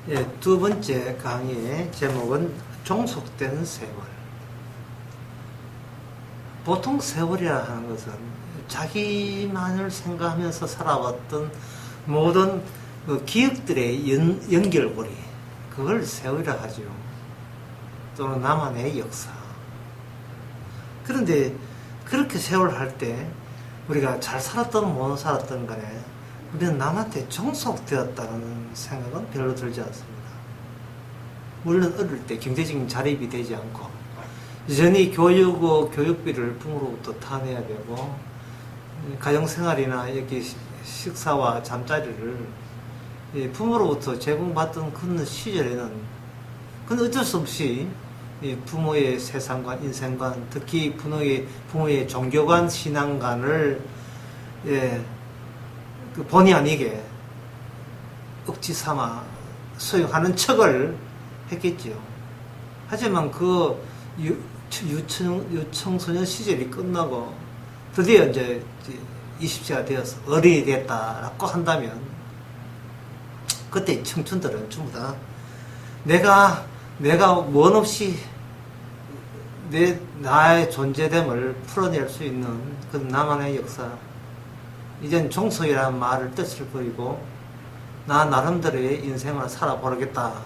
예, 두 번째 강의의 제목은 종속된 세월. 보통 세월이라 하는 것은 자기만을 생각하면서 살아왔던 모든 그 기억들의 연결고리, 그걸 세월이라 하죠. 또는 나만의 역사. 그런데 그렇게 세월을 할 때 우리가 잘 살았든 못 살았든 간에 우리는 남한테 종속되었다는 생각은 별로 들지 않습니다. 물론 어릴 때 경제적인 자립이 되지 않고 여전히 교육비를 부모로부터 타내야 되고 가정생활이나 이렇게 식사와 잠자리를 부모로부터 제공받던 그런 시절에는 그건 어쩔 수 없이 부모의 세상관, 인생관, 특히 부모의 종교관, 신앙관을 그 본의 아니게 억지 삼아 수용하는 척을 했겠지요. 하지만 그 유청소년 시절이 끝나고 드디어 이제 20세가 되어서 어른이 됐다라고 한다면 그때 청춘들은 전부 다 내가 원 없이 나의 존재됨을 풀어낼 수 있는 그 나만의 역사, 이젠 종속이라는 말을 뜻을 버리고 나 나름대로의 인생을 살아보겠다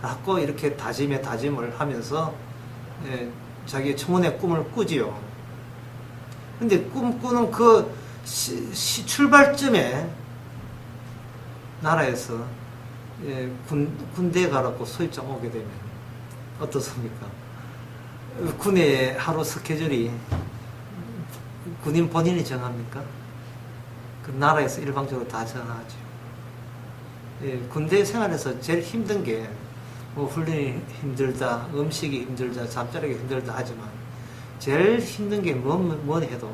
라고 이렇게 다짐을 하면서 자기의 청혼의 꿈을 꾸지요. 근데 꿈꾸는 그 출발점에 나라에서 군대에 가라고 소집장 오게 되면 어떻습니까? 군의 하루 스케줄이 군인 본인이 정합니까? 그 나라에서 일방적으로 다 정하죠. 군대 생활에서 제일 힘든 게 훈련이 힘들다, 음식이 힘들다, 잠자리가 힘들다 하지만 제일 힘든 게 뭐니 해도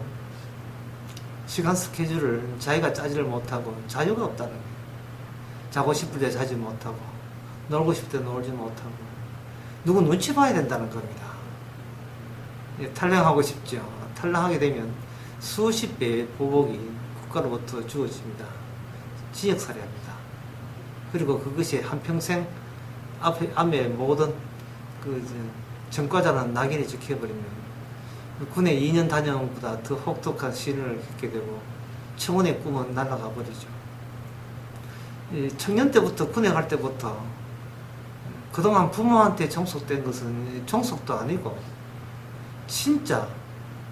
시간 스케줄을 자기가 짜지를 못하고 자유가 없다는 거예요. 자고 싶을 때 자지 못하고 놀고 싶을 때 놀지 못하고 누구 눈치 봐야 된다는 겁니다. 탈영하고 싶죠. 탈영하게 되면 수십 배의 보복이 국가로부터 주어집니다. 지역살해합니다. 그리고 그것이 한평생 앞에 모든 그 전과자는 낙인이 찍혀버리면 군에 2년 다녀온 것보다 더 혹독한 시련을 겪게 되고 청혼의 꿈은 날아가 버리죠. 청년 때부터 군에 갈 때부터 그동안 부모한테 종속된 것은 종속도 아니고 진짜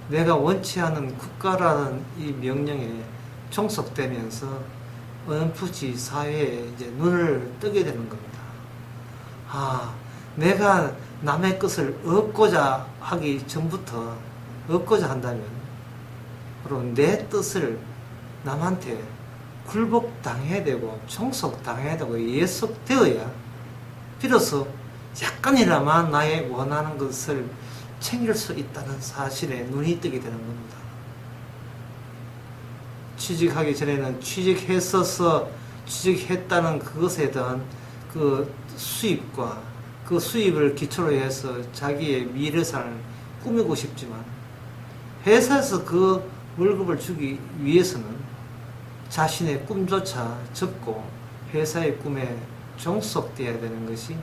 내가 원치 않은 국가라는 이 명령에 종속되면서 어렴풋이 사회에 이제 눈을 뜨게 되는 겁니다. 내가 남의 것을 얻고자 하기 전부터 얻고자 한다면 바로 내 뜻을 남한테 굴복당해야 되고 종속당해야 되고 예속되어야 비로소 약간이나마 나의 원하는 것을 챙길 수 있다는 사실에 눈이 뜨게 되는 겁니다. 취직하기 전에는 취직했다는 그것에 대한 그 수입과 그 수입을 기초로 해서 자기의 미래상을 꾸미고 싶지만 회사에서 그 월급을 주기 위해서는 자신의 꿈조차 접고 회사의 꿈에 종속되어야 되는 것이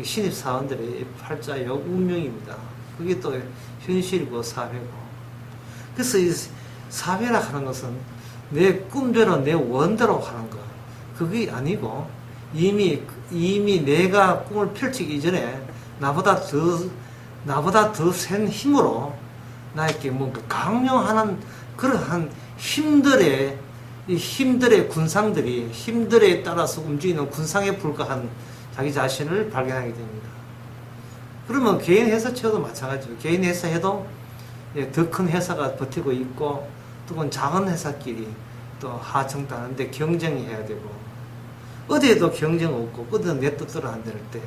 신입사원들의 팔자의 운명입니다. 그게 또 현실이고 사회고. 그래서 이 사회라 하는 것은 내 꿈대로 내 원대로 하는 것, 그게 아니고 이미 내가 꿈을 펼치기 이전에 나보다 더 센 힘으로 나에게 뭔가 강요하는 그러한 힘들의 군상들이 힘들에 따라서 움직이는 군상에 불과한 자기 자신을 발견하게 됩니다. 그러면 개인 회사체도 마찬가지죠. 개인 회사 해도 더 큰 회사가 버티고 있고 또는 작은 회사끼리 또 하청다는데 경쟁이 해야 되고 어디에도 경쟁 없고 어디든 내 뜻대로 안 될 때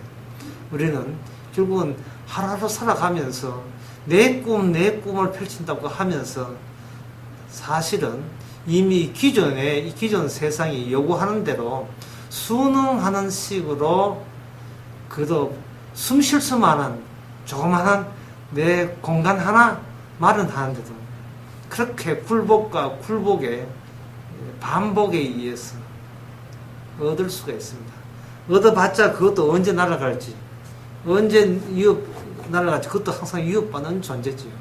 우리는 결국은 하루하루 살아가면서 내 꿈을 펼친다고 하면서 사실은 이미 기존 세상이 요구하는 대로 순응하는 식으로 그래도 숨 쉴 수만한 조그마한 내 공간 하나 마련하는데도 그렇게 굴복과 굴복의 반복에 의해서 얻을 수가 있습니다. 얻어봤자 그것도 언제 날아갈지, 언제 날아갈지, 그것도 항상 위협받는 존재지요.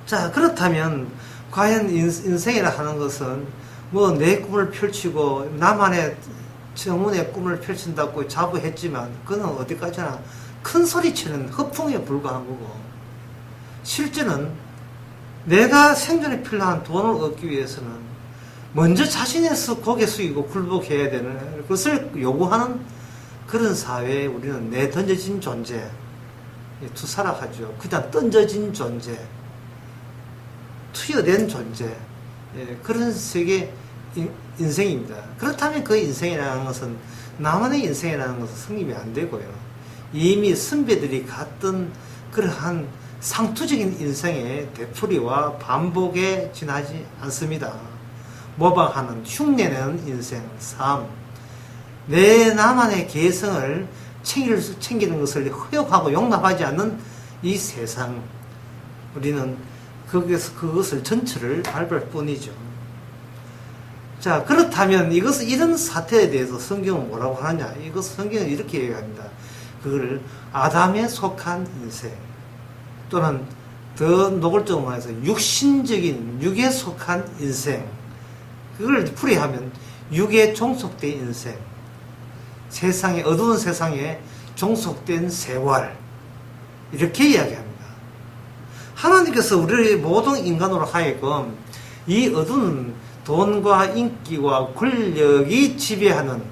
자, 그렇다면 과연 인생이라 하는 것은 뭐 내 꿈을 펼치고 나만의 정운의 꿈을 펼친다고 자부했지만 그는 어디까지나 큰 소리치는 허풍에 불과한 거고, 실제는 내가 생존에 필요한 돈을 얻기 위해서는 먼저 자신의 고개 숙이고 굴복해야 되는 것을 요구하는 그런 사회에 우리는 내던져진 존재, 투사락하죠. 그냥 던져진 존재, 투여된 존재, 그런 세계 인생입니다. 그렇다면 그 인생이라는 것은 나만의 인생이라는 것은 성립이 안 되고요. 이미 선배들이 갔던 그러한 상투적인 인생의 되풀이와 반복에 지나지 않습니다. 모방하는 흉내내는 인생, 삶, 내 나만의 개성을 챙기는 것을 허용하고 용납하지 않는 이 세상, 우리는 그것을 전체를 밟을 뿐이죠. 자, 그렇다면 이런 사태에 대해서 성경은 뭐라고 하느냐? 성경은 이렇게 얘기합니다. 그걸 아담에 속한 인생, 또는 더 노골적으로 말해서 육신적인 육에 속한 인생, 그걸 풀이하면 육에 종속된 인생, 세상에, 어두운 세상에 종속된 세월, 이렇게 이야기합니다. 하나님께서 우리의 모든 인간으로 하여금 이 어두운 돈과 인기와 권력이 지배하는,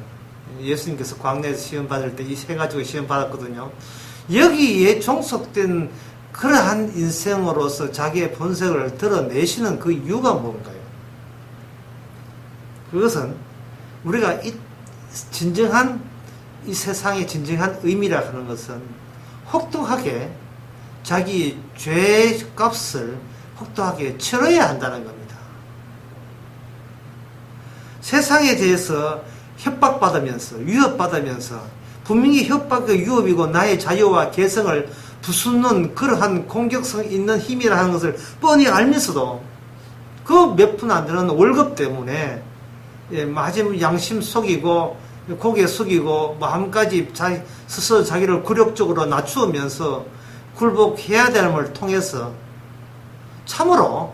예수님께서 광야에서 시험 받을 때 이 세 가지로 시험 받았거든요. 여기에 종속된 그러한 인생으로서 자기의 본색을 드러내시는 그 이유가 뭔가요? 그것은 우리가 진정한 이 세상의 진정한 의미라 하는 것은 혹독하게 자기 죄의 값을 혹독하게 치러야 한다는 겁니다. 세상에 대해서 협박받으면서, 위협받으면서, 분명히 협박과 위협이고 나의 자유와 개성을 부수는 그러한 공격성 있는 힘이라는 것을 뻔히 알면서도 그 몇 푼 안 되는 월급 때문에 마지막 양심 속이고 고개 숙이고 마음까지 스스로 자기를 굴욕적으로 낮추면서 굴복해야 됨을 통해서 참으로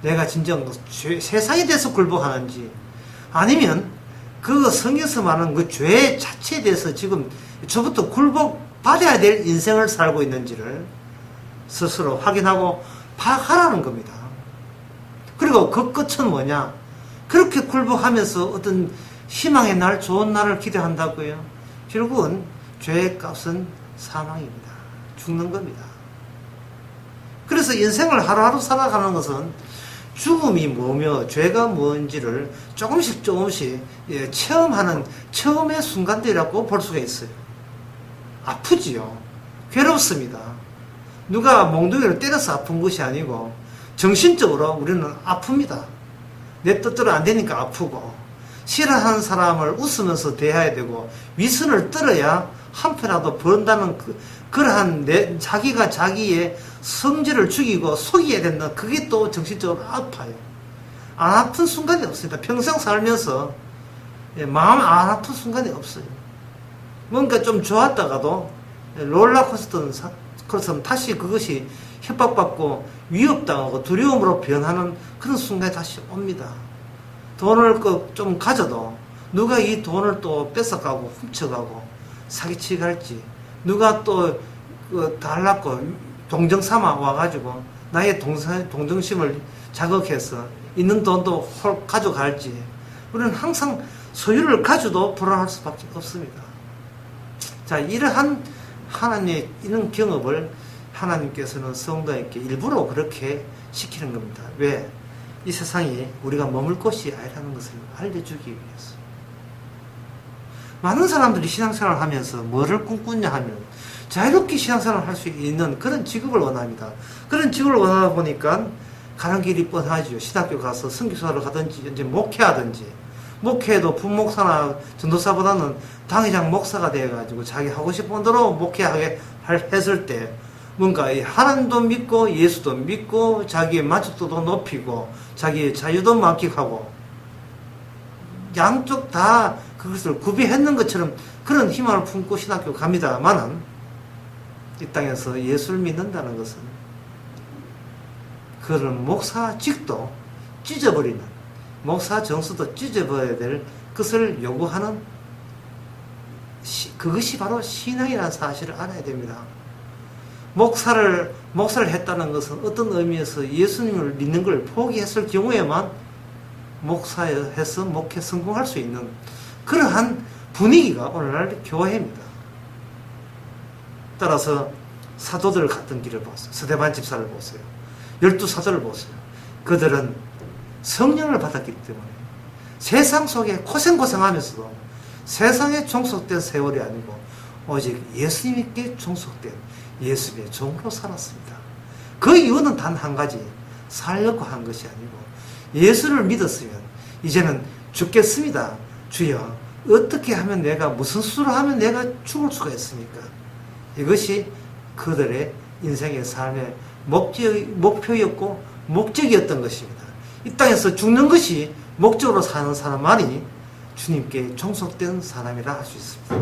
내가 진정 세상에 대해서 굴복하는지, 아니면 그 성경에서 말하는 그 죄 자체에 대해서 지금 저부터 굴복받아야 될 인생을 살고 있는지를 스스로 확인하고 파악하라는 겁니다. 그리고 그 끝은 뭐냐? 그렇게 굴복하면서 어떤 희망의 날, 좋은 날을 기대한다고요. 결국은 죄의 값은 사망입니다. 죽는 겁니다. 그래서 인생을 하루하루 살아가는 것은 죽음이 뭐며 죄가 뭔지를 조금씩 체험하는 처음의 순간들이라고 볼 수가 있어요. 아프지요. 괴롭습니다. 누가 몽둥이를 때려서 아픈 것이 아니고 정신적으로 우리는 아픕니다. 내 뜻대로 안 되니까 아프고, 싫어하는 사람을 웃으면서 대해야 되고, 위선을 떨어야 한 표라도 번다는 그러한 자기가 자기의 성질을 죽이고 속여야 된다. 그게 또 정신적으로 아파요. 안 아픈 순간이 없습니다. 평생 살면서 마음 안 아픈 순간이 없어요. 뭔가 좀 좋았다가도 롤러코스터는 다시 그것이 협박받고 위협당하고 두려움으로 변하는 그런 순간이 다시 옵니다. 돈을 좀 가져도 누가 이 돈을 또 뺏어가고 훔쳐가고 사기치기 할지, 누가 또 달라고 동정 삼아 와가지고 나의 동정심을 자극해서 있는 돈도 가져갈지, 우리는 항상 소유를 가져도 불안할 수밖에 없습니다. 자, 이러한 하나님의 이런 경험을 하나님께서는 성도에게 일부러 그렇게 시키는 겁니다. 왜? 이 세상이 우리가 머물 곳이 아니라는 것을 알려주기 위해서. 많은 사람들이 신앙생활을 하면서 뭐를 꿈꾸냐 하면 자유롭게 신앙생활을 할 수 있는 그런 직업을 원합니다. 그런 직업을 원하다 보니까 가는 길이 뻔하죠. 신학교 가서 선교사를 하든지 이제 목회하든지, 목회도 분목사나 전도사보다는 당회장 목사가 되어가지고 자기 하고 싶은 대로 목회하게 했을 때 뭔가 하나님도 믿고 예수도 믿고 자기의 만족도도 높이고 자기의 자유도 만끽하고 양쪽 다 그것을 구비했는 것처럼 그런 희망을 품고 신학교 갑니다만은 이 땅에서 예수를 믿는다는 것은 그런 목사직도 찢어버리는, 목사 정수도 찢어버려야 될 것을 요구하는 그것이 바로 신앙이라는 사실을 알아야 됩니다. 목사를 했다는 것은 어떤 의미에서 예수님을 믿는 걸 포기했을 경우에만 목사해서 목회 성공할 수 있는 그러한 분위기가 오늘날 교회입니다. 따라서 사도들 갔던 길을 보세요. 스데반 집사를 보세요. 12사도를 보세요. 그들은 성령을 받았기 때문에 세상 속에 고생하면서도 세상에 종속된 세월이 아니고 오직 예수님께 종속된 예수님의 종으로 살았습니다. 그 이유는 단 한 가지, 살려고 한 것이 아니고 예수를 믿었으면 이제는 죽겠습니다. 주여, 어떻게 하면 내가, 무슨 수를 하면 내가 죽을 수가 있습니까? 이것이 그들의 인생의 삶의 목표였고 목적이었던 것입니다. 이 땅에서 죽는 것이 목적으로 사는 사람만이 주님께 종속된 사람이라 할 수 있습니다.